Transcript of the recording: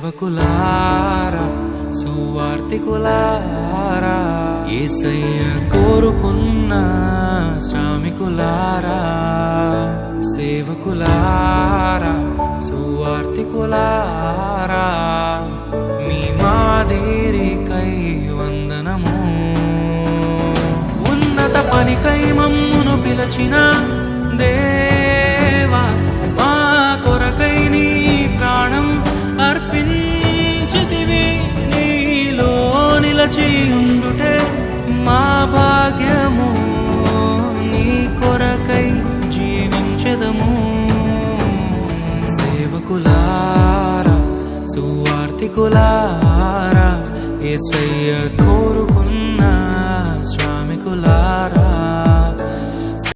సేవకులారా సువార్తికులారా యేసయ్య కోరుకున్న శ్రామికులారా సేవకులారా సువార్తికులారా మీ మాదిరికై వందనము ఉన్నత పనికై మమ్మును పిలచిన దేవా మా కొరకై నీ ప్రాణం అర్పించితివి నీలో నిలచి ఉండుటే మా భాగ్యము నీ కొరకై జీవించెదము సేవకులారా సువార్తికులారా యేసయ్య కోరుకు